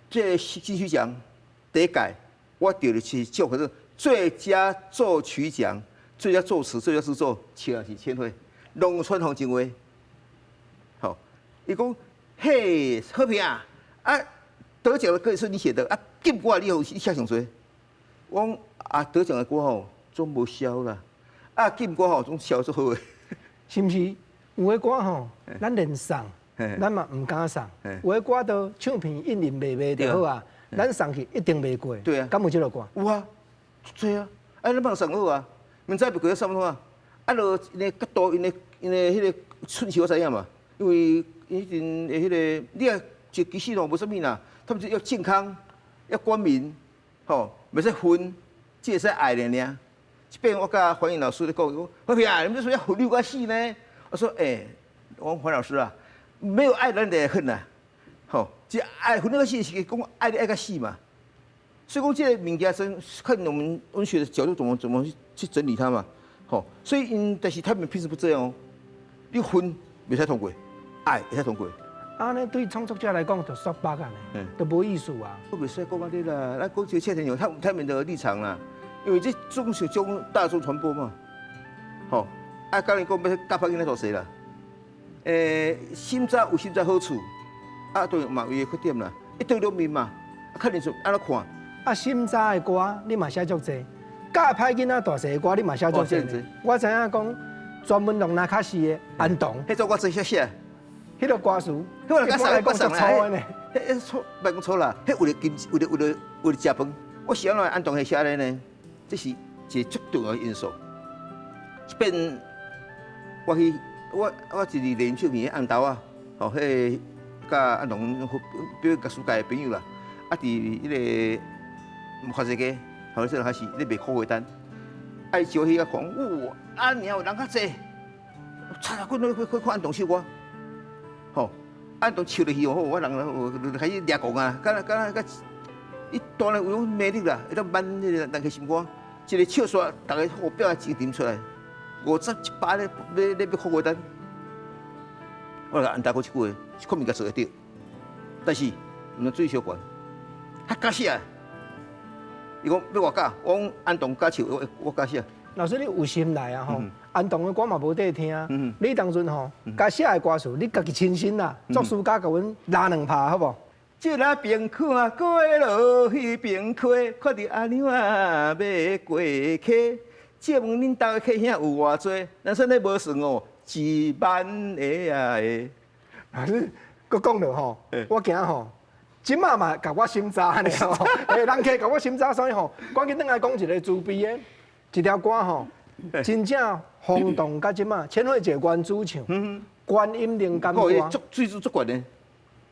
即个金曲奖第一届，我得的是奖叫做最佳作曲奖、最佳作词、最佳制作，请的是千惠。农村风情话，好，伊讲嘿和平啊，得奖的歌是你写的金歌你写上多，我讲得奖的歌吼总无销啦，金歌吼总销足好的，是毋是？有的歌吼，咱连送，咱嘛唔敢送；有的歌都唱片印卖就好啊，咱送去一定卖过。对啊，敢有这个歌？有啊，多啊，咱帮送好啊，明知袂过送怎啊？落因个角度，因个迄个顺序我知影嘛，因为迄阵的迄个，你啊，就其实咯无啥物啦，他们要健康，要光明，吼，袂使分，只会使爱尔。即边我甲欢迎老师咧讲，好平啊，你们说要分你我死呢？我说我说黄老师啊，没有爱咱就恨呐，吼，这爱恨那个是讲爱的爱个死嘛。所以讲这个物件是看我们文学的角度怎么去整理它嘛，吼。所以但是他们平时不这样哦，你恨袂使通过，爱会使通过。啊，那对创作者来讲就说白啊呢，就无意思啊。我袂使讲安尼啦，咱讲这个谢天有他们的立场啦，因为这总是种大众传播嘛，吼。啊，教人讲要教歹囡仔做谁啦？心早有心早好处，啊，都嘛有伊缺点啦，一刀两面嘛，啊，看你是安怎看。啊，心早的歌你嘛写足济，教歹囡仔大细的歌你嘛写足济。我知影讲专门弄那卡西的安东，迄种我真写写。迄个歌词，迄个我送来，迄错，别讲错啦，迄为了食饭，我想来安东迄写咧呢，这是一个足重要的因素。即边我一日连续去安豆啊，吼，迄甲安东表甲暑假的朋友啦，啊，伫迄个花市街，后头还是咧卖苦花单，爱招去甲看，哇，安娘有人较济，差几多去看安东唱歌。吼，按当笑落去哦，我人开始掠讲啊，甲伊当然有魅力啦，会当挽迄个人家心肝。一个笑煞，大家好表一点出来，50、100咧要靠我单。我甲安大哥一句话，可能甲做得到，但是毋能水小悬，较假写。伊讲要我教，我讲安东教笑，我教写。老师，你有心来啊吼！安东的歌嘛无得听，你当阵吼，家写的歌词，你家己亲身啦，作词家甲阮拉两拍，好无？这那边看过路，迄边开，看到阿娘啊要过溪。借问恁家的客兄有偌济？咱算咧无算哦，1万个啊个。老师，佮讲落吼，我惊吼。即马嘛，甲我心扎呢吼，人客甲我心扎，所以吼，赶紧转来讲一个自闭的一条歌吼，真正轰动甲即马，千惠姐原主唱，观音灵感歌，水准足悬的，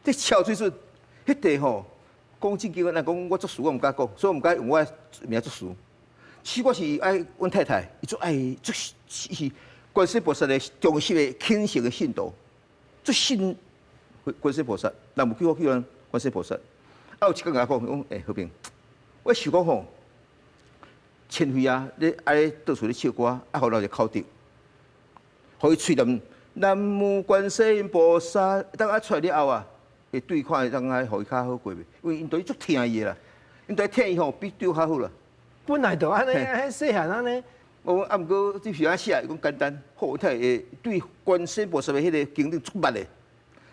这超水准，迄地吼，讲正经的，讲我作词我唔敢讲，所以我唔敢用我名作词。其实我是爱阮太太，伊做爱做是观世菩萨的忠实的虔诚的信徒，做信观世菩萨，人无叫我叫人。观世菩萨，啊有一天甲我讲，好平，我想讲吼，千惠啊，你爱到处咧唱歌，啊，互人就考得，互伊喙念南无观世音菩萨，当啊出来了后啊，会对看当啊，互伊较好过袂？因为因对伊足听伊啦，因对听伊吼比对较好啦。本来就安尼，迄细汉安尼。我啊，毋过这是安写，伊讲简单，好太会对观世音菩萨的迄个经历足捌的。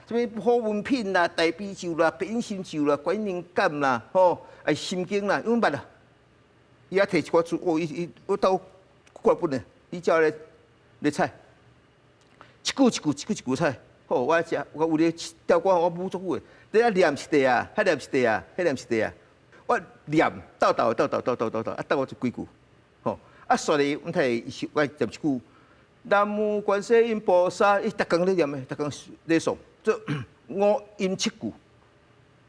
什么好文品啦、大悲咒啦、悲因心咒啦、观音感啦，吼，哎心经啦，用捌啦。伊也摕一寡书，我到过本呢，伊叫咧菜，一句菜，好，我食，我有咧调歌，我舞足久的，你啊念一地啊，遐念一地啊，遐念一地啊，我念斗，啊斗我就几句，吼，啊煞咧，阮睇我念一句，南无观世音菩萨，伊逐工咧念的，逐工咧诵。这5音7句，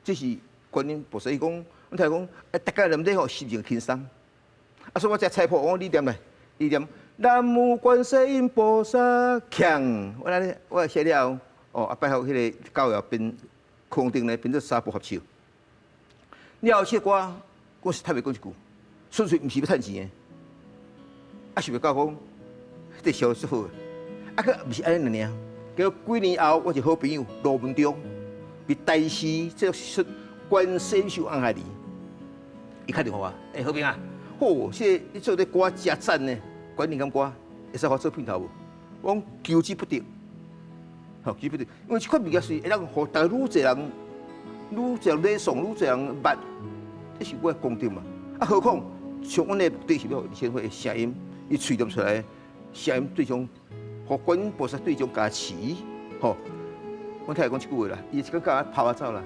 这是观音菩萨伊讲，阮听讲，大家念咧吼心情轻松。啊，所以我只菜谱，我你念来，你念南无观世音菩萨强，我写了后，啊摆好迄个教育变空定咧，变做3部合唱。了这歌，我是特别讲一句，纯粹毋是要趁钱的，啊是要教讲，这小是好的，啊个毋是安尼尔。叫几年后，我一好朋友罗文忠，被大师这出观世音修安海里，伊打电话我，好平啊，好，你做这歌真赞呢，观音感歌，会使我做片头无？我讲求之不得，求之不得，因为这款物件是会让互大家愈侪人咧诵，愈侪人捌，这是我的功德嘛。啊，何况像阮的目的是要先会声音，伊吹念出来声音对象。互观音菩萨对种加持，吼！我听伊讲一句话啦，伊是讲跑走啦，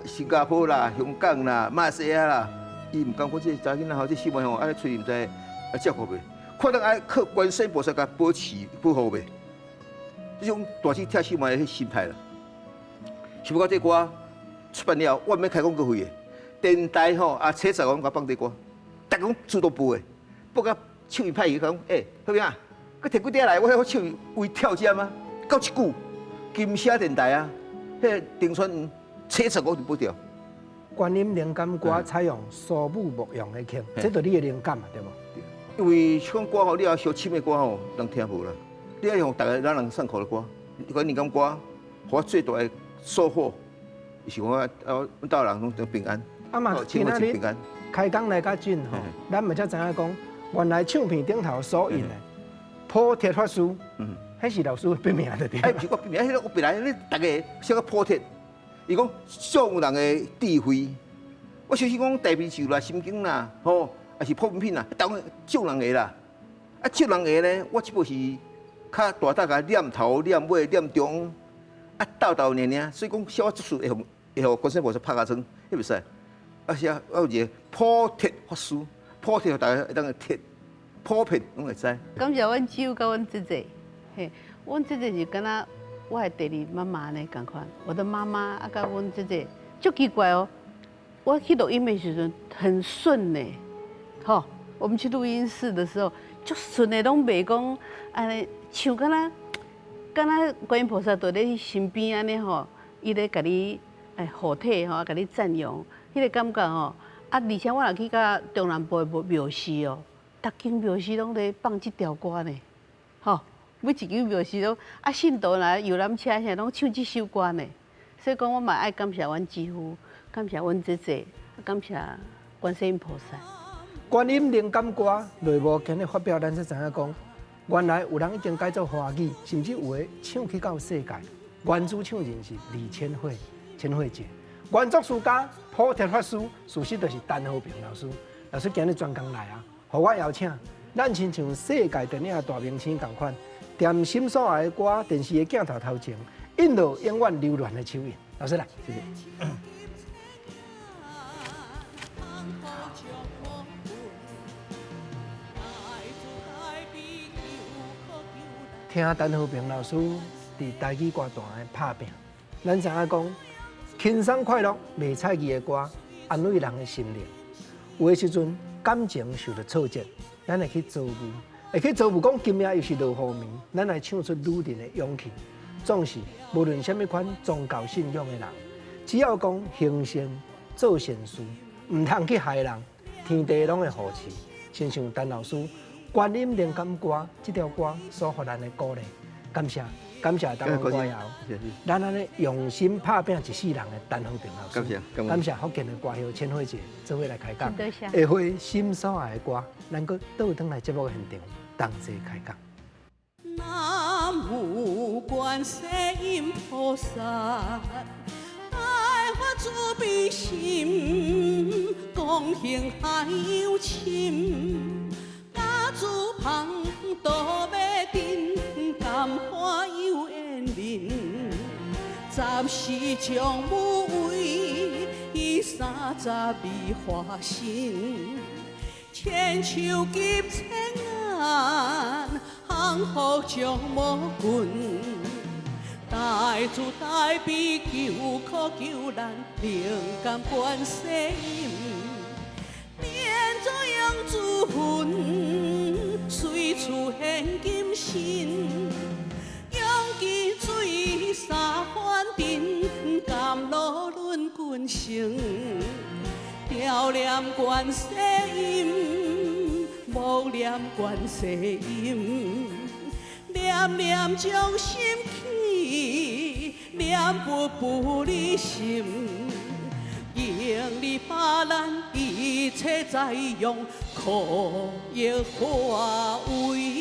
新加坡啦、香港啦、马来西亚啦，伊毋讲这查囡仔吼，这新闻吼，爱吹毋知啊照顾袂，看到爱靠观世音菩萨甲保持保护袂，这种大声听新闻的心态啦。想到这歌出版了，我免开广告费的，电台吼啊，车载我放这歌，逐个自动播的，播到唱一派伊讲，好平啊！佮摕几碟来，我唱为跳针吗？到一句金沙电台啊，迄丁川切实我就不掉。观音灵感歌采用苏母牧羊的腔，这就是你的灵感嘛，对无？因为唱歌吼，你要小深的歌吼，人听无啦。你要用大家咱人上口的歌，管灵感歌，互我最大的收获，是我到人拢平安。啊嘛，今仔日开讲来较准吼，咱嘛才知影讲，原来唱片顶头所印的普铁法师，迄是老师的笔名的对。哎，不是我笔名，迄个我本来你大家写个普铁，伊讲上有人的智慧。我相信讲大悲咒啦、心经啦，吼，也是普品啦，当然少人个啦。啊，少人个呢，我这部是较大胆个念头、念尾、念中，啊，斗念，所以讲小我这次会互观世菩萨拍下床，迄袂使。啊是啊，我有一个普铁法师，普铁大家会当个铁，普遍拢会知。感谢阮舅甲阮姐姐，嘿，阮姐姐是敢若我的第二妈妈呢共款。我的妈妈啊，甲阮姐姐，足奇怪哦。我去录音的时阵很顺呢，吼，我们去录音室的时候，足顺的，拢袂讲安尼唱敢若观音菩萨在你身边安尼吼，伊咧甲你护体吼，甲你赞扬。迄个感觉吼，啊！而且我若去到中南部的庙寺哦，逐间庙寺拢咧放即条歌呢，吼，每一间庙寺拢啊，信徒来游览车啥拢唱即首歌呢。所以讲，我嘛爱感谢阮姊夫，感谢阮姐姐，感谢观世音菩萨。观音灵感歌内幕今日发表，咱才知影讲，原来有人已经改做华语，甚至有诶唱去到世界。原主唱人是李千惠姐。原作词家普铁法师，事实就是陈和平老师。老师今日专工来啊，互我邀请，咱亲像世界电影大明星同款，踮心所爱的歌，电视的镜头头前，印落永远流传的手印。老师来，谢谢。听陈和平老师伫台语歌坛的拍拼，咱知影讲。轻松快乐、袂菜字的歌，安慰人的心灵。有的时阵感情受到挫折，咱会去遭遇，会去遭遇讲今夜又是落雨暝，咱来唱出女人的勇气。总是无论什么款宗教信仰的人，只要讲行善做善事，唔通去害人，天地拢会护持。亲像陈老师《观音灵感歌》这条歌所予咱的鼓励，感谢台湾歌谣，咱安尼用心拍拼一世人的陈和平老师，感谢福建的歌谣千惠姐做伙来开讲，下回心所爱的歌，咱搁倒转来节目现场同齐开讲。南无观世音菩萨，大发慈悲心，公行海有情，家住旁道要定。甘花有缘人，暂时将无为，以30未花心，千手急千眼，幸福将无尽。大慈大悲求可救咱，灵感观世音，变作杨子云，随处现金身。记水三番定，甘露润君生。调念观世音，无念观世音，念念将心起，念不离心。用力把咱一切在用，可以化为。